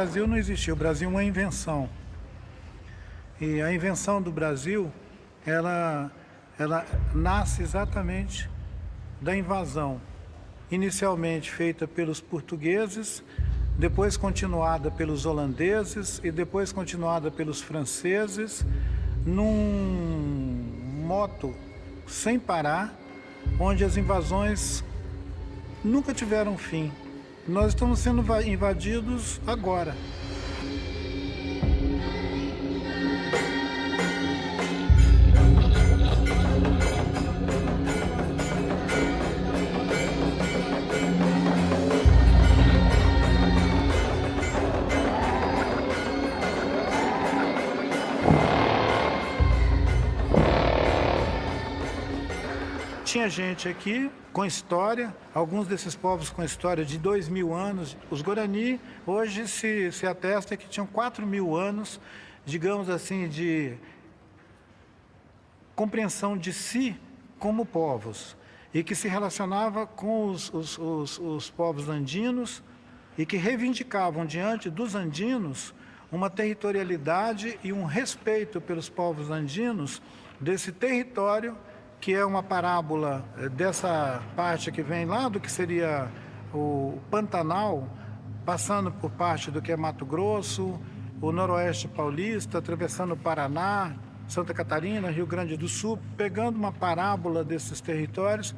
Brasil não existia, o Brasil é uma invenção. E a invenção do Brasil, ela nasce exatamente da invasão, inicialmente feita pelos portugueses, depois continuada pelos holandeses e depois continuada pelos franceses, num moto sem parar, onde as invasões nunca tiveram fim. Nós estamos sendo invadidos agora. Tinha gente aqui com história, alguns desses povos com história de 2.000 anos. Os Guarani hoje se atesta que tinham 4.000 anos, digamos assim, de compreensão de si como povos, e que se relacionava com os povos andinos e que reivindicavam diante dos andinos uma territorialidade e um respeito pelos povos andinos desse território, que é uma parábola dessa parte que vem lá do que seria o Pantanal, passando por parte do que é Mato Grosso, o Noroeste Paulista, atravessando o Paraná, Santa Catarina, Rio Grande do Sul, pegando uma parábola desses territórios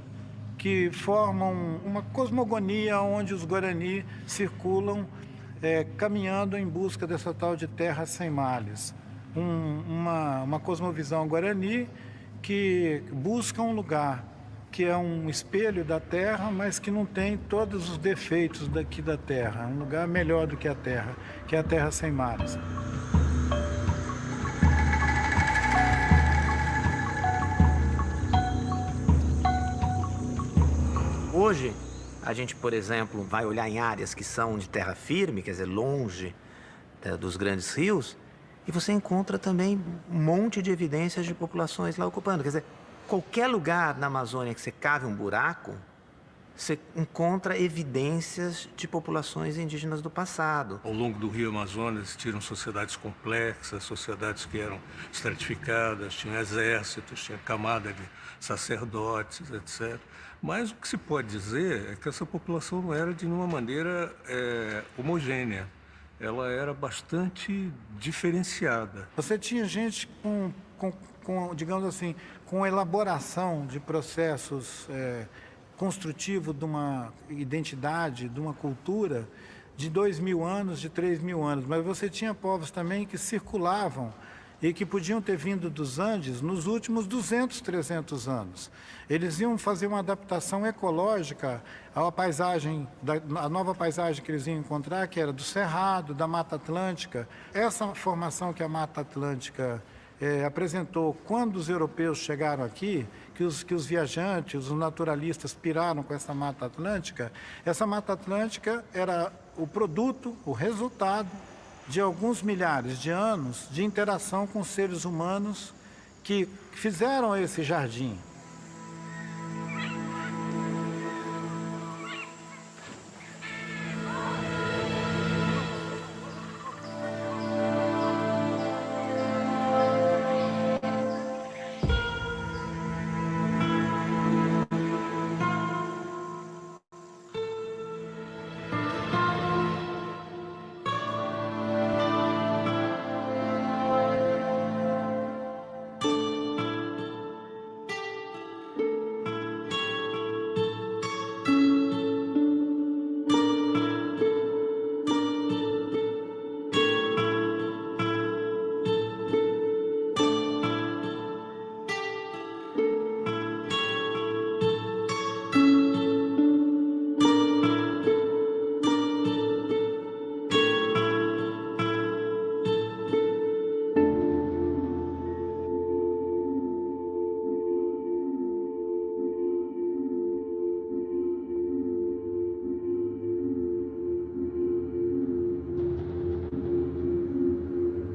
que formam uma cosmogonia onde os Guarani circulam, caminhando em busca dessa tal de terra sem males. Uma cosmovisão Guarani que busca um lugar que é um espelho da terra, mas que não tem todos os defeitos daqui da terra. Um lugar melhor do que a terra, que é a terra sem mares. Hoje, a gente, por exemplo, vai olhar em áreas que são de terra firme, quer dizer, longe dos grandes rios, e você encontra também um monte de evidências de populações lá ocupando. Quer dizer, qualquer lugar na Amazônia que você cave um buraco, você encontra evidências de populações indígenas do passado. Ao longo do rio Amazonas existiram sociedades complexas, sociedades que eram estratificadas, tinham exércitos, tinha camada de sacerdotes, etc. Mas o que se pode dizer é que essa população não era de nenhuma maneira homogênea. Ela era bastante diferenciada. Você tinha gente digamos assim, com elaboração de processos construtivos de uma identidade, de uma cultura de 2.000 anos, de 3.000 anos. Mas você tinha povos também que circulavam e que podiam ter vindo dos Andes nos últimos 200, 300 anos. Eles iam fazer uma adaptação ecológica à paisagem, a nova paisagem que eles iam encontrar, que era do Cerrado, da Mata Atlântica. Essa formação que a Mata Atlântica apresentou quando os europeus chegaram aqui, que os viajantes, os naturalistas piraram com essa Mata Atlântica, essa Mata Atlântica era o produto, o resultado de alguns milhares de anos de interação com seres humanos que fizeram esse jardim.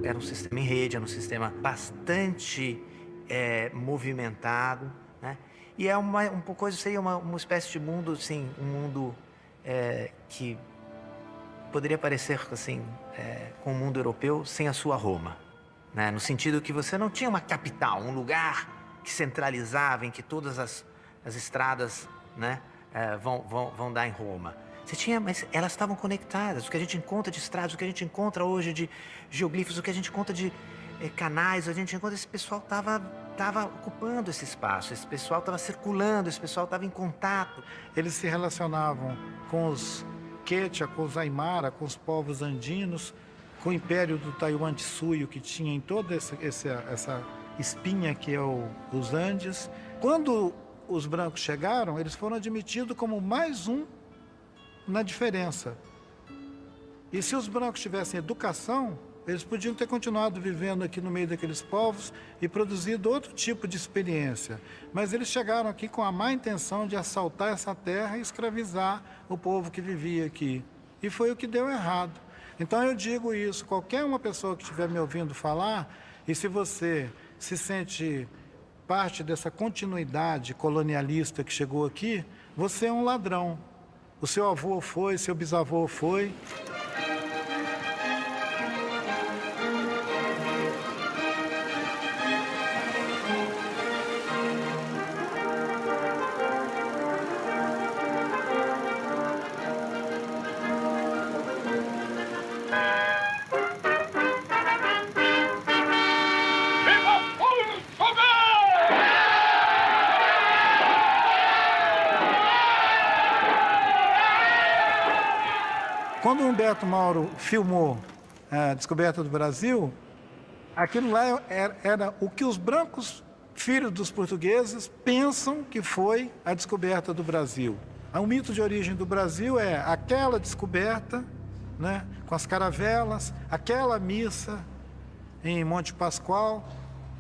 Era um sistema em rede, era um sistema bastante movimentado, né? E é uma coisa, seria uma espécie de mundo, assim, um mundo que poderia parecer, assim, com o mundo europeu sem a sua Roma, né? No sentido que você não tinha uma capital, um lugar que centralizava, em que todas as estradas, né, vão dar em Roma. Você tinha, mas elas estavam conectadas. O que a gente encontra de estradas, o que a gente encontra hoje de geoglifos, o que a gente encontra de canais, a gente encontra, esse pessoal estava ocupando esse espaço, esse pessoal estava circulando, esse pessoal estava em contato. Eles se relacionavam com os Quechua, com os Aymara, com os povos andinos, com o Império do Taiwan Tsuyu, que tinha em toda essa espinha que é os Andes. Quando os brancos chegaram, eles foram admitidos como mais um na diferença. E se os brancos tivessem educação, eles podiam ter continuado vivendo aqui no meio daqueles povos e produzido outro tipo de experiência. Mas eles chegaram aqui com a má intenção de assaltar essa terra e escravizar o povo que vivia aqui. E foi o que deu errado. Então eu digo isso, qualquer uma pessoa que estiver me ouvindo falar, e se você se sente parte dessa continuidade colonialista que chegou aqui, você é um ladrão. O seu avô foi, seu bisavô foi. Quando o Humberto Mauro filmou a descoberta do Brasil, aquilo lá era o que os brancos, filhos dos portugueses, pensam que foi a descoberta do Brasil. O mito de origem do Brasil é aquela descoberta, né, com as caravelas, aquela missa em Monte Pascoal.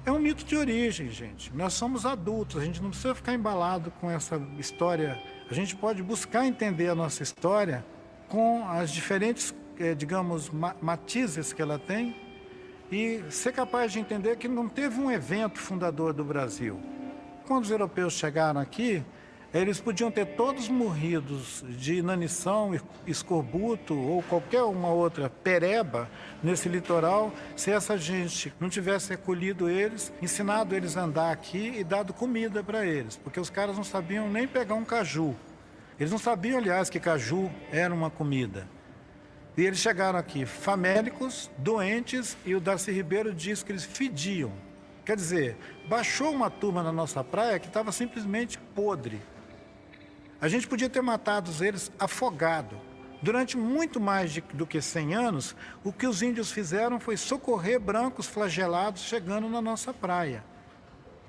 É um mito de origem, gente. Nós somos adultos, a gente não precisa ficar embalado com essa história. A gente pode buscar entender a nossa história com as diferentes, digamos, matizes que ela tem e ser capaz de entender que não teve um evento fundador do Brasil. Quando os europeus chegaram aqui, eles podiam ter todos morridos de inanição, escorbuto ou qualquer uma outra pereba nesse litoral, se essa gente não tivesse acolhido eles, ensinado eles a andar aqui e dado comida para eles, porque os caras não sabiam nem pegar um caju. Eles não sabiam, aliás, que caju era uma comida. E eles chegaram aqui famélicos, doentes, e o Darcy Ribeiro diz que eles fediam. Quer dizer, baixou uma turma na nossa praia que estava simplesmente podre. A gente podia ter matado eles afogado. Durante muito mais do que 100 anos, o que os índios fizeram foi socorrer brancos flagelados chegando na nossa praia.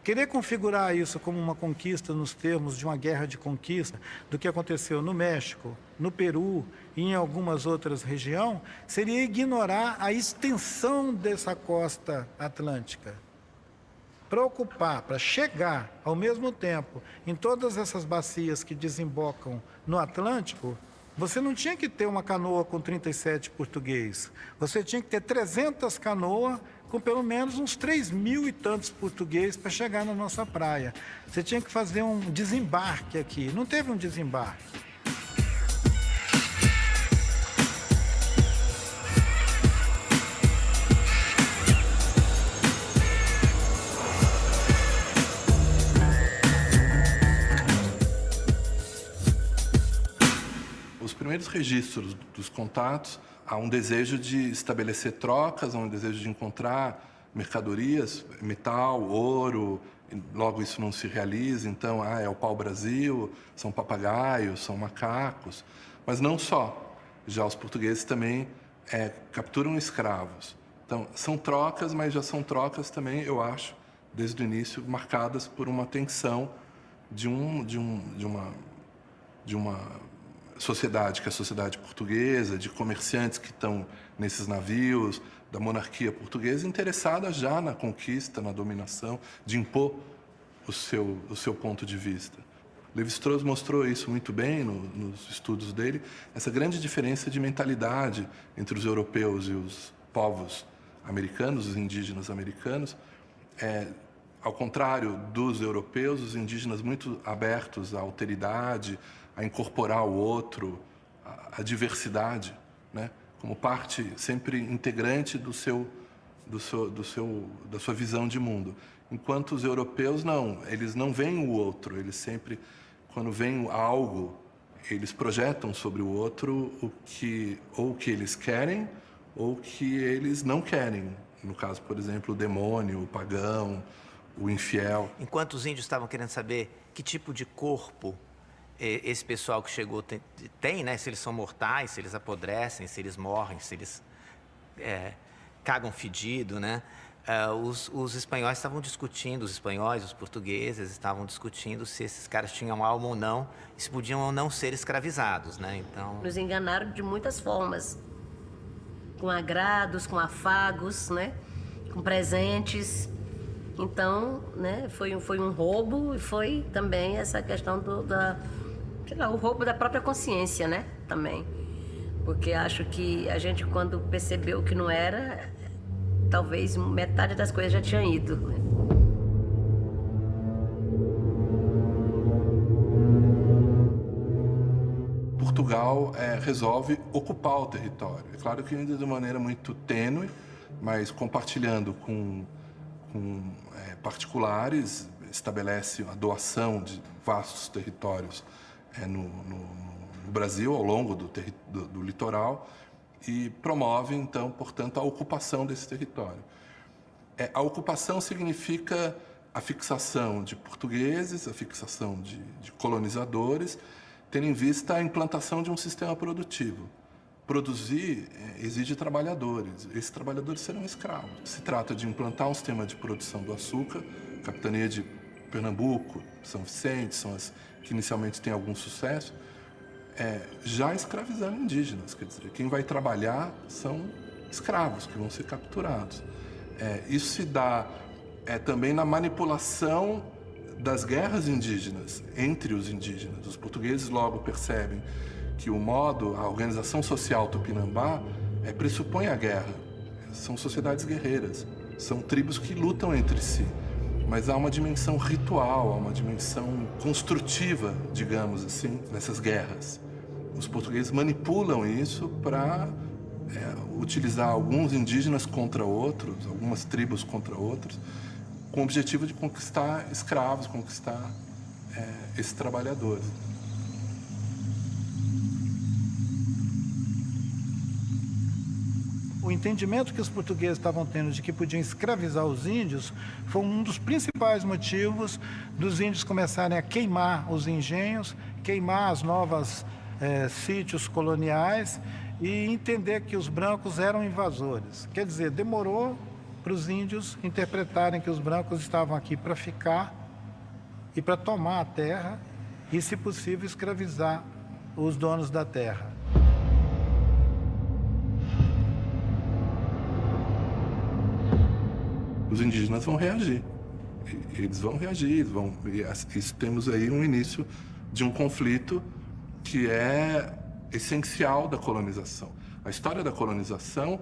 Querer configurar isso como uma conquista nos termos de uma guerra de conquista, do que aconteceu no México, no Peru e em algumas outras regiões, seria ignorar a extensão dessa costa atlântica. Para ocupar, para chegar ao mesmo tempo em todas essas bacias que desembocam no Atlântico, você não tinha que ter uma canoa com 37 português. Você tinha que ter 300 canoas com pelo menos uns 3.000 e tantos portugueses para chegar na nossa praia. Você tinha que fazer um desembarque aqui. Não teve um desembarque. Os primeiros registros dos contatos, há um desejo de estabelecer trocas, há um desejo de encontrar mercadorias, metal, ouro, logo isso não se realiza, então é o pau-brasil, são papagaios, são macacos, mas não só. Já os portugueses também capturam escravos. Então, são trocas, mas já são trocas também, eu acho, desde o início, marcadas por uma tensão de uma sociedade, que é a sociedade portuguesa, de comerciantes que estão nesses navios, da monarquia portuguesa, interessada já na conquista, na dominação, de impor o seu ponto de vista. Lévi-Strauss mostrou isso muito bem nos estudos dele, essa grande diferença de mentalidade entre os europeus e os povos americanos, os indígenas americanos. Ao contrário dos europeus, os indígenas muito abertos à alteridade, a incorporar o outro, a diversidade, né? como parte sempre integrante da sua visão de mundo. Enquanto os europeus não, eles não veem o outro, eles sempre, quando veem algo, eles projetam sobre o outro o que eles querem ou o que eles não querem. No caso, por exemplo, o demônio, o pagão, o infiel. Enquanto os índios estavam querendo saber que tipo de corpo esse pessoal que chegou tem, né? Se eles são mortais, se eles apodrecem, se eles morrem, se eles cagam fedido, né? Os espanhóis estavam discutindo, os espanhóis, os portugueses estavam discutindo se esses caras tinham alma ou não, e se podiam ou não ser escravizados, né? Então... Nos enganaram de muitas formas, com agrados, com afagos, né? Com presentes. Então, né? Foi um roubo e foi também essa questão o roubo da própria consciência, né? Também. Porque acho que a gente, quando percebeu que não era, talvez metade das coisas já tinha ido. Portugal resolve ocupar o território. É claro que ainda de maneira muito tênue, mas compartilhando com particulares, estabelece a doação de vastos territórios no Brasil, ao longo do litoral, e promove, então, portanto, a ocupação desse território. A ocupação significa a fixação de portugueses, a fixação de colonizadores, tendo em vista a implantação de um sistema produtivo. Produzir exige trabalhadores. Esses trabalhadores serão escravos. Se trata de implantar um sistema de produção do açúcar, capitania de Pernambuco, São Vicente, são as que inicialmente têm algum sucesso, já escravizando indígenas. Quer dizer, quem vai trabalhar são escravos que vão ser capturados. Isso se dá também na manipulação das guerras indígenas, entre os indígenas. Os portugueses logo percebem que a organização social tupinambá pressupõe a guerra. São sociedades guerreiras, são tribos que lutam entre si. Mas há uma dimensão ritual, há uma dimensão construtiva, digamos assim, nessas guerras. Os portugueses manipulam isso para utilizar alguns indígenas contra outros, algumas tribos contra outros, com o objetivo de conquistar escravos, conquistar esses trabalhadores. O entendimento que os portugueses estavam tendo de que podiam escravizar os índios foi um dos principais motivos dos índios começarem a queimar os engenhos, queimar as novas sítios coloniais e entender que os brancos eram invasores. Quer dizer, demorou para os índios interpretarem que os brancos estavam aqui para ficar e para tomar a terra e, se possível, escravizar os donos da terra. Os indígenas vão reagir. Eles vão reagir, isso temos aí um início de um conflito que é essencial da colonização. A história da colonização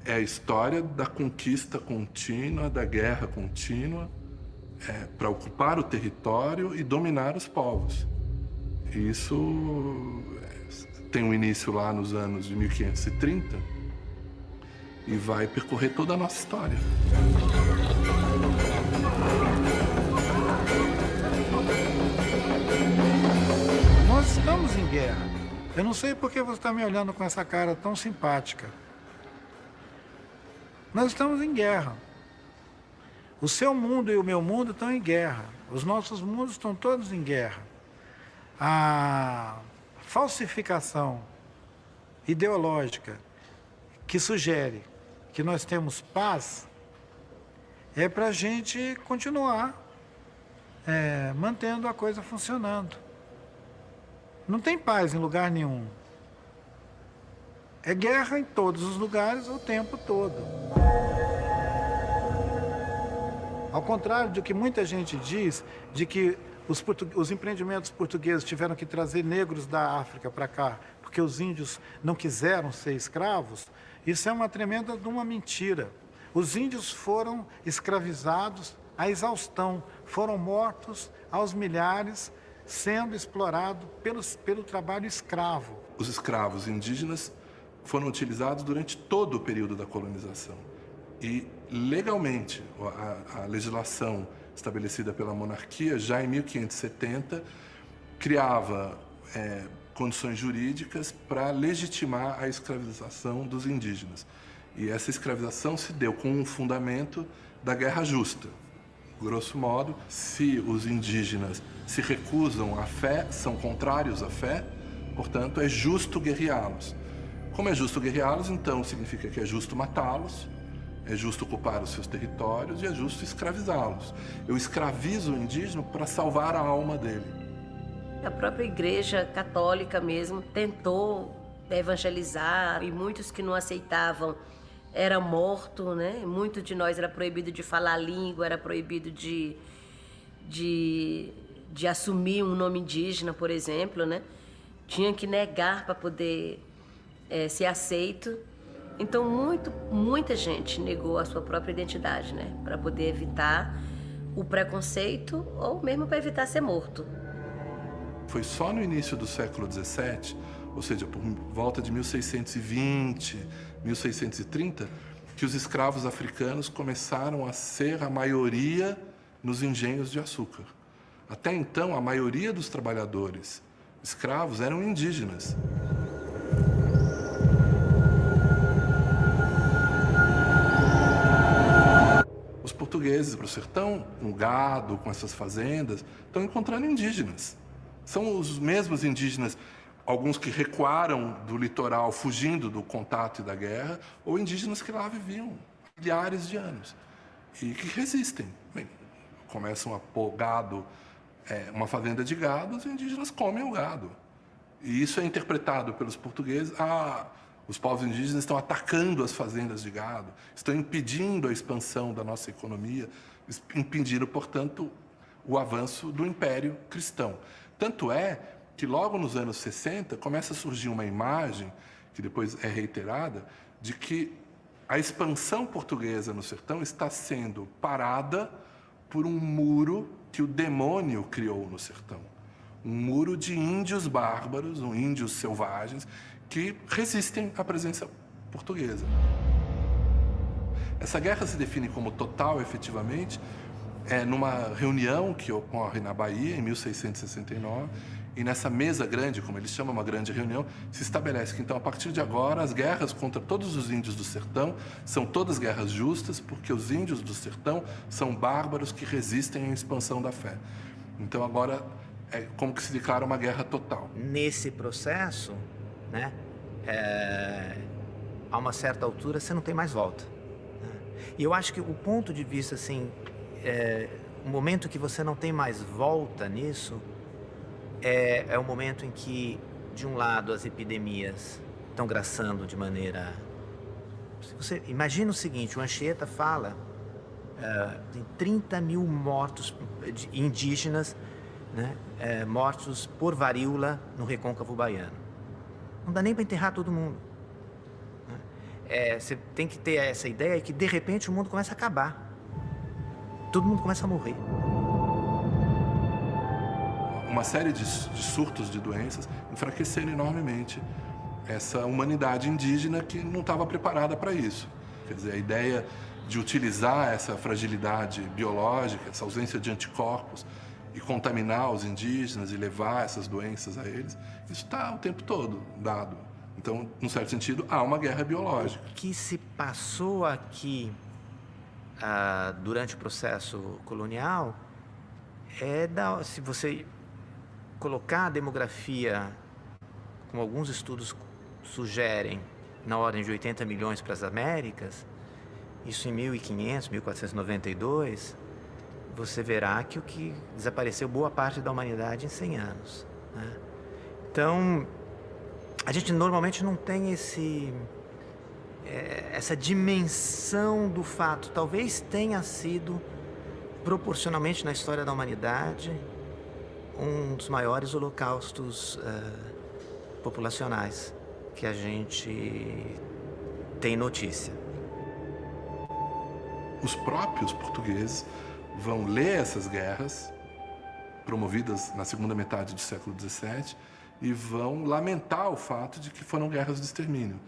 é a história da conquista contínua, da guerra contínua, para ocupar o território e dominar os povos. E isso tem um início lá nos anos de 1530 e vai percorrer toda a nossa história. Nós estamos em guerra. Eu não sei por que você está me olhando com essa cara tão simpática. Nós estamos em guerra. O seu mundo e o meu mundo estão em guerra. Os nossos mundos estão todos em guerra. A falsificação ideológica que sugere que nós temos paz é para a gente continuar mantendo a coisa funcionando. Não tem paz em lugar nenhum. É guerra em todos os lugares o tempo todo. Ao contrário do que muita gente diz, de que os empreendimentos portugueses tiveram que trazer negros da África para cá, porque os índios não quiseram ser escravos, isso é uma tremenda de uma mentira. Os índios foram escravizados à exaustão, foram mortos aos milhares, sendo explorados pelo trabalho escravo. Os escravos indígenas foram utilizados durante todo o período da colonização. E, legalmente, a legislação estabelecida pela monarquia, já em 1570, criava condições jurídicas para legitimar a escravização dos indígenas. E essa escravização se deu com um fundamento da guerra justa. Grosso modo, se os indígenas se recusam à fé, são contrários à fé, portanto, é justo guerreá-los. Como é justo guerreá-los, então significa que é justo matá-los, é justo ocupar os seus territórios e é justo escravizá-los. Eu escravizo o indígena para salvar a alma dele. A própria Igreja Católica mesmo tentou evangelizar e muitos que não aceitavam eram mortos, né? Muito de nós era proibido de falar a língua, era proibido de assumir um nome indígena, por exemplo, né? Tinha que negar para poder ser aceito. Então, muita gente negou a sua própria identidade, né? Para poder evitar o preconceito ou mesmo para evitar ser morto. Foi só no início do século XVII, ou seja, por volta de 1620, 1630, que os escravos africanos começaram a ser a maioria nos engenhos de açúcar. Até então, a maioria dos trabalhadores escravos eram indígenas. Os portugueses para o sertão, com gado, com essas fazendas, estão encontrando indígenas. São os mesmos indígenas, alguns que recuaram do litoral fugindo do contato e da guerra, ou indígenas que lá viviam há milhares de anos e que resistem. Bem, começam a pôr gado, uma fazenda de gado, os indígenas comem o gado. E isso é interpretado pelos portugueses, os povos indígenas estão atacando as fazendas de gado, estão impedindo a expansão da nossa economia, impedindo, portanto, o avanço do Império Cristão. Tanto é que logo nos anos 60 começa a surgir uma imagem, que depois é reiterada, de que a expansão portuguesa no sertão está sendo parada por um muro que o demônio criou no sertão. Um muro de índios bárbaros, índios selvagens, que resistem à presença portuguesa. Essa guerra se define como total, efetivamente, numa reunião que ocorre na Bahia, em 1669, e nessa mesa grande, como eles chamam, uma grande reunião, se estabelece que, então, a partir de agora, as guerras contra todos os índios do sertão são todas guerras justas, porque os índios do sertão são bárbaros que resistem à expansão da fé. Então, agora, é como que se declara uma guerra total. Nesse processo, né, a uma certa altura, você não tem mais volta. Né? E eu acho que o ponto de vista, assim, o momento que você não tem mais volta nisso, é o momento em que, de um lado, as epidemias estão graçando de maneira... Você imagina o seguinte, o Anchieta fala, tem 30 mil mortos indígenas, né, mortos por varíola no recôncavo baiano. Não dá nem para enterrar todo mundo. Você tem que ter essa ideia que, de repente, o mundo começa a acabar. Todo mundo começa a morrer. Uma série de surtos de doenças enfraqueceram enormemente essa humanidade indígena que não estava preparada para isso. Quer dizer, a ideia de utilizar essa fragilidade biológica, essa ausência de anticorpos, e contaminar os indígenas e levar essas doenças a eles, isso está o tempo todo dado. Então, num certo sentido, há uma guerra biológica. O que se passou aqui durante o processo colonial se você colocar a demografia, como alguns estudos sugerem, na ordem de 80 milhões para as Américas, isso em 1500, 1492, você verá que o que desapareceu boa parte da humanidade em 100 anos. Né? Então, a gente normalmente não tem essa dimensão do fato. Talvez tenha sido, proporcionalmente na história da humanidade, um dos maiores holocaustos populacionais que a gente tem notícia. Os próprios portugueses vão ler essas guerras, promovidas na segunda metade do século XVII, e vão lamentar o fato de que foram guerras de extermínio.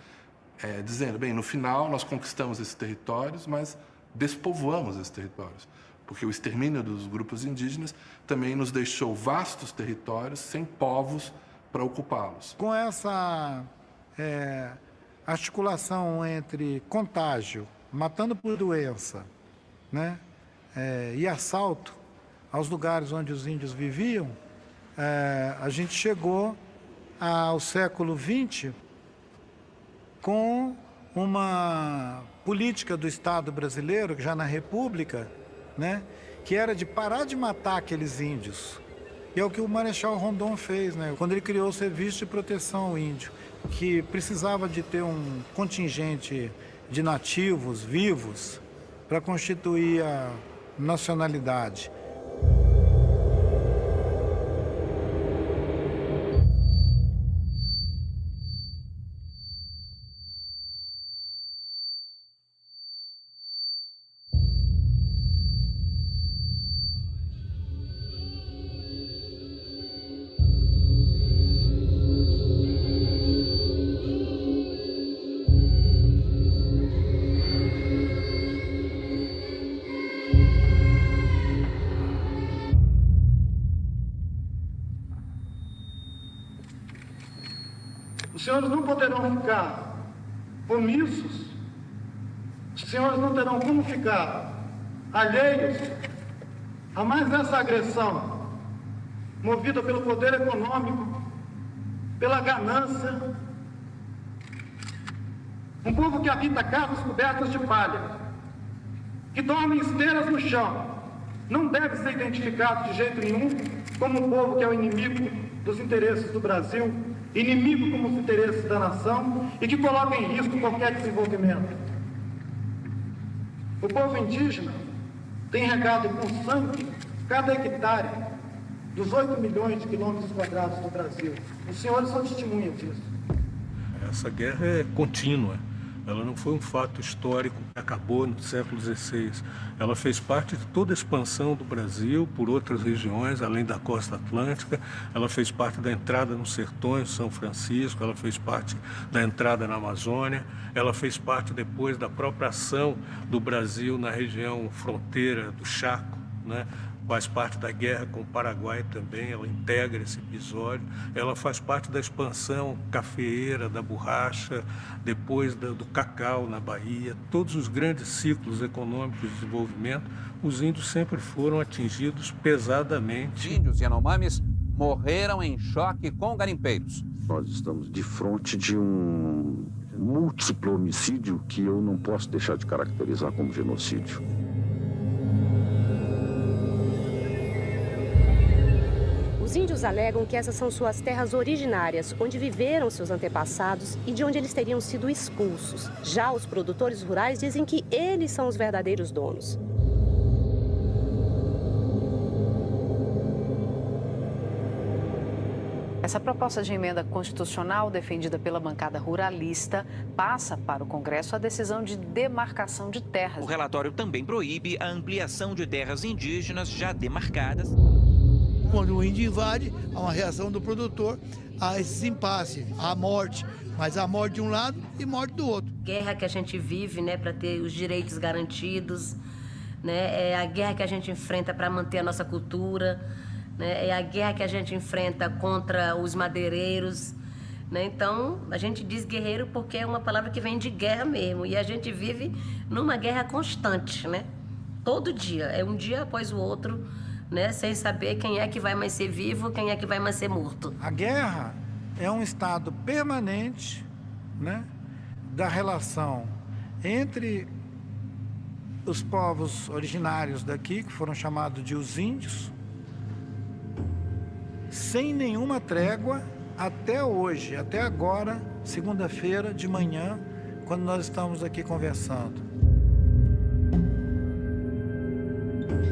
dizendo, bem, no final nós conquistamos esses territórios, mas despovoamos esses territórios, porque o extermínio dos grupos indígenas também nos deixou vastos territórios sem povos para ocupá-los. Com essa articulação entre contágio, matando por doença, né, e assalto aos lugares onde os índios viviam, a gente chegou ao século XX com uma política do Estado brasileiro, já na República, né, que era de parar de matar aqueles índios. E é o que o Marechal Rondon fez, né, quando ele criou o Serviço de Proteção ao Índio, que precisava de ter um contingente de nativos vivos para constituir a nacionalidade. Os senhores não poderão ficar omissos, os senhores não terão como ficar alheios a mais essa agressão, movida pelo poder econômico, pela ganância. Um povo que habita casas cobertas de palha, que dorme em esteiras no chão, não deve ser identificado de jeito nenhum como um povo que é o inimigo dos interesses do Brasil, inimigo como os interesses da nação e que coloca em risco qualquer desenvolvimento. O povo indígena tem regado com sangue cada hectare dos 8 milhões de quilômetros quadrados do Brasil. Os senhores são testemunhas disso. Essa guerra é contínua. Ela não foi um fato histórico que acabou no século XVI. Ela fez parte de toda a expansão do Brasil por outras regiões, além da costa atlântica. Ela fez parte da entrada nos sertões, São Francisco. Ela fez parte da entrada na Amazônia. Ela fez parte depois da própria ação do Brasil na região fronteira do Chaco, né? Faz parte da guerra com o Paraguai também, ela integra esse episódio. Ela faz parte da expansão cafeeira, da borracha, depois do cacau na Bahia. Todos os grandes ciclos econômicos de desenvolvimento, os índios sempre foram atingidos pesadamente. Índios Yanomamis morreram em choque com garimpeiros. Nós estamos de frente de um múltiplo homicídio que eu não posso deixar de caracterizar como genocídio. Os índios alegam que essas são suas terras originárias, onde viveram seus antepassados e de onde eles teriam sido expulsos. Já os produtores rurais dizem que eles são os verdadeiros donos. Essa proposta de emenda constitucional defendida pela bancada ruralista passa para o Congresso a decisão de demarcação de terras. O relatório também proíbe a ampliação de terras indígenas já demarcadas. Quando o índio invade, há uma reação do produtor a esse impasse, a morte, mas a morte de um lado e morte do outro. Guerra que a gente vive, né, para ter os direitos garantidos, né, é a guerra que a gente enfrenta para manter a nossa cultura, né, é a guerra que a gente enfrenta contra os madeireiros, né? Então, a gente diz guerreiro porque é uma palavra que vem de guerra mesmo, e a gente vive numa guerra constante, né? Todo dia, é um dia após o outro, né, sem saber quem é que vai mais ser vivo, quem é que vai mais ser morto. A guerra é um estado permanente, né, da relação entre os povos originários daqui, que foram chamados de os índios, sem nenhuma trégua até hoje, até agora, segunda-feira de manhã, quando nós estamos aqui conversando.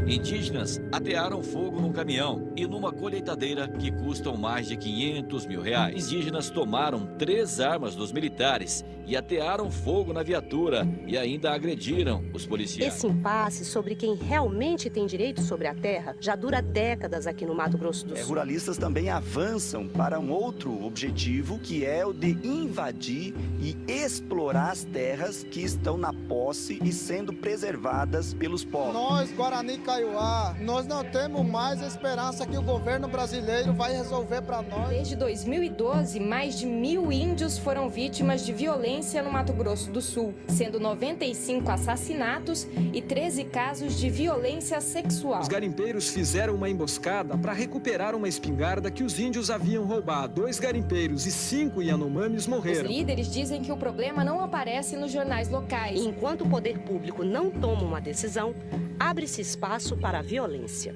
Indígenas atearam fogo num caminhão e numa colheitadeira que custam mais de R$500 mil. Indígenas tomaram 3 armas dos militares e atearam fogo na viatura e ainda agrediram os policiais. Esse impasse sobre quem realmente tem direito sobre a terra já dura décadas aqui no Mato Grosso do Sul. Ruralistas também avançam para um outro objetivo, que é o de invadir e explorar as terras que estão na posse e sendo preservadas pelos povos. Nós, Guarani Kaiowá, nós não temos mais esperança que o governo brasileiro vai resolver para nós. Desde 2012, mais de 1.000 índios foram vítimas de violência no Mato Grosso do Sul, sendo 95 assassinatos e 13 casos de violência sexual. Os garimpeiros fizeram uma emboscada para recuperar uma espingarda que os índios haviam roubado. 2 garimpeiros e 5 Yanomamis morreram. Os líderes dizem que o problema não aparece nos jornais locais. E enquanto o poder público não toma uma decisão, abre-se espaço para a violência.